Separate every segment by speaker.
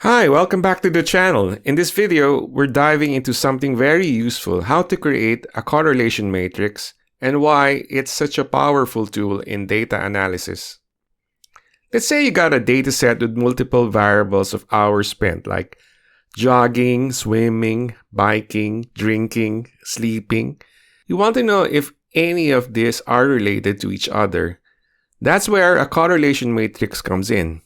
Speaker 1: Hi, welcome back to the channel. In this video, we're diving into something very useful, how to create a correlation matrix and why it's such a powerful tool in data analysis. Let's say you got a dataset with multiple variables of hours spent like jogging, swimming, biking, drinking, sleeping. You want to know if any of these are related to each other. That's where a correlation matrix comes in.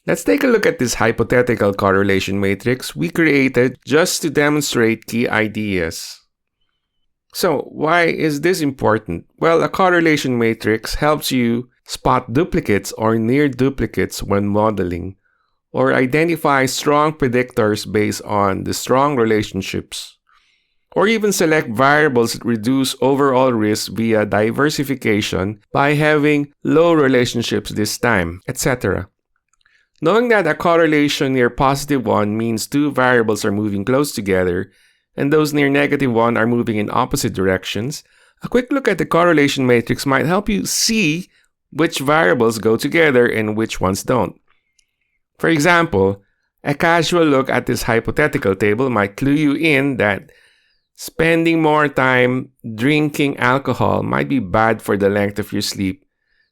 Speaker 1: Let's take a look at this hypothetical correlation matrix we created just to demonstrate key ideas. So, why is this important? Well, a correlation matrix helps you spot duplicates or near duplicates when modeling, or identify strong predictors based on the strong relationships, or even select variables that reduce overall risk via diversification by having low relationships this time, etc. Knowing that a correlation near positive 1 means two variables are moving close together, and those near negative 1 are moving in opposite directions, a quick look at the correlation matrix might help you see which variables go together and which ones don't. For example, a casual look at this hypothetical table might clue you in that spending more time drinking alcohol might be bad for the length of your sleep,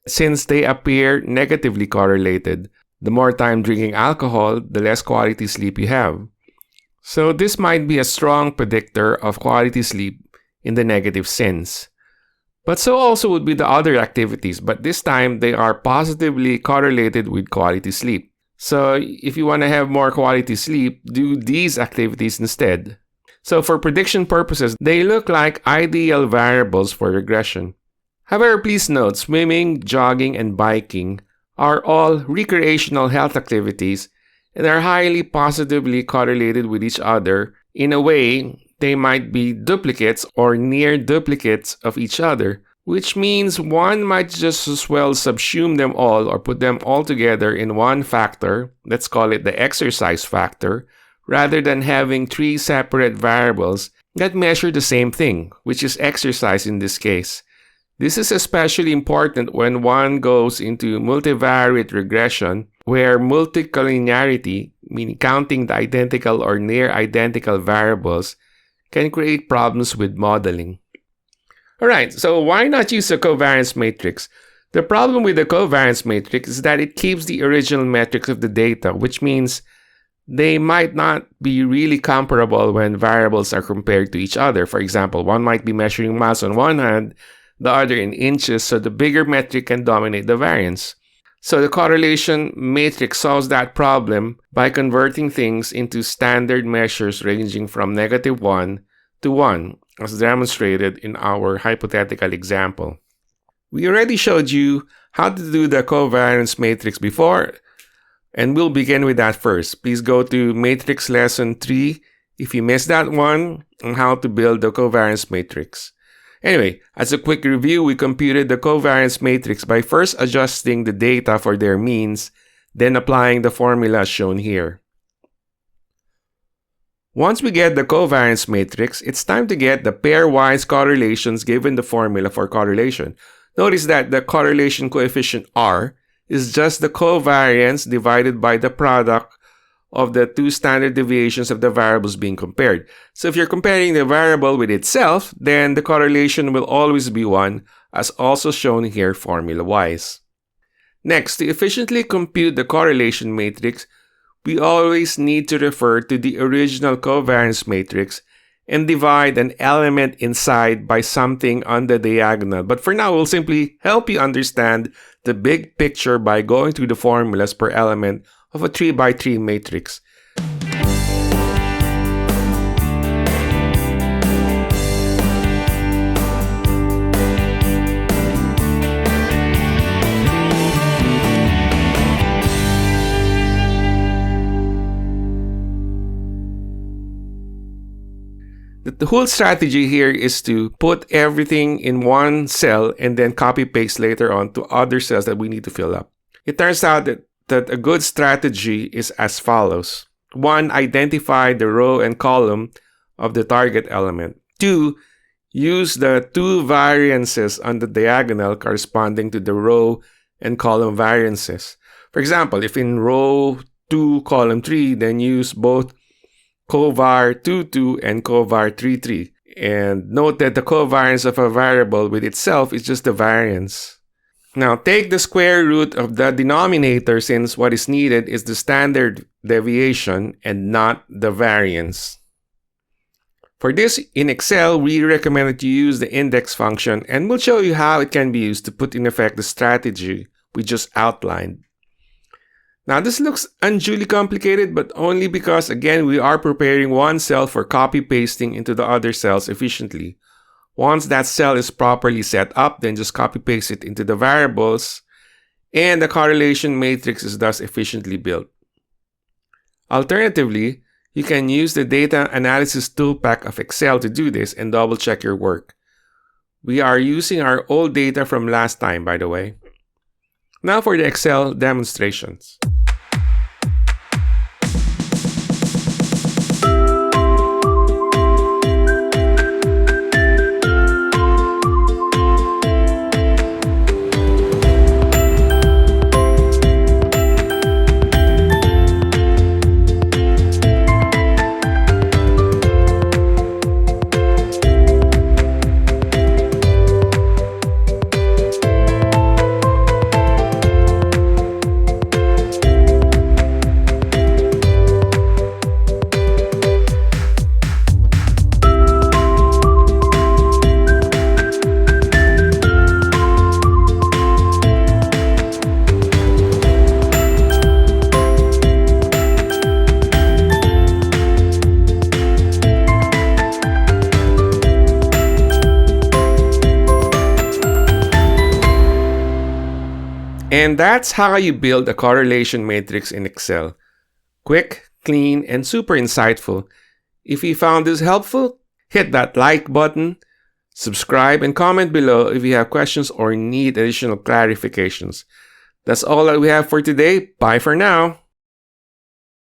Speaker 1: since they appear negatively correlated. The more time drinking alcohol, the less quality sleep you have. So this might be a strong predictor of quality sleep in the negative sense. But so also would be the other activities, but this time they are positively correlated with quality sleep. So if you want to have more quality sleep, do these activities instead. So for prediction purposes, they look like ideal variables for regression. However, please note, swimming, jogging, and biking are all recreational health activities and are highly positively correlated with each other. In a way, they might be duplicates or near duplicates of each other, which means one might just as well subsume them all or put them all together in one factor, let's call it the exercise factor, rather than having three separate variables that measure the same thing, which is exercise in this case. This is especially important when one goes into multivariate regression, where multicollinearity, meaning counting the identical or near identical variables, can create problems with modeling. Alright, so why not use a covariance matrix? The problem with the covariance matrix is that it keeps the original metrics of the data, which means they might not be really comparable when variables are compared to each other. For example, one might be measuring miles on one hand, the other in inches, so the bigger metric can dominate the variance. So the correlation matrix solves that problem by converting things into standard measures ranging from -1 to 1, as demonstrated in our hypothetical example. We already showed you how to do the covariance matrix before, and we'll begin with that first. Please go to Matrix Lesson 3 if you missed that one on how to build the covariance matrix. Anyway, as a quick review, we computed the covariance matrix by first adjusting the data for their means, then applying the formula shown here. Once we get the covariance matrix, it's time to get the pairwise correlations given the formula for correlation. Notice that the correlation coefficient R is just the covariance divided by the product of the two standard deviations of the variables being compared. So if you're comparing the variable with itself, then the correlation will always be 1, as also shown here formula-wise. Next, to efficiently compute the correlation matrix, we always need to refer to the original covariance matrix and divide an element inside by something on the diagonal. But for now, we'll simply help you understand the big picture by going through the formulas per element of a 3x3 matrix. The whole strategy here is to put everything in one cell and then copy paste later on to other cells that we need to fill up. It turns out that a good strategy is as follows. 1. Identify the row and column of the target element. 2. Use the two variances on the diagonal corresponding to the row and column variances. For example, if in row 2, column 3, then use both covar 22 and covar 33. And note that the covariance of a variable with itself is just the variance. Now take the square root of the denominator, since what is needed is the standard deviation and not the variance. For this, in Excel, we recommend that you use the index function, and we'll show you how it can be used to put in effect the strategy we just outlined. Now this looks unduly complicated, but only because, again, we are preparing one cell for copy-pasting into the other cells efficiently. Once that cell is properly set up, then just copy-paste it into the variables, and the correlation matrix is thus efficiently built. Alternatively, you can use the data analysis toolpack of Excel to do this and double-check your work. We are using our old data from last time, by the way. Now for the Excel demonstrations. And that's how you build a correlation matrix in Excel. Quick, clean, and super insightful. If you found this helpful, hit that like button, subscribe, and comment below if you have questions or need additional clarifications. That's all that we have for today. Bye for now.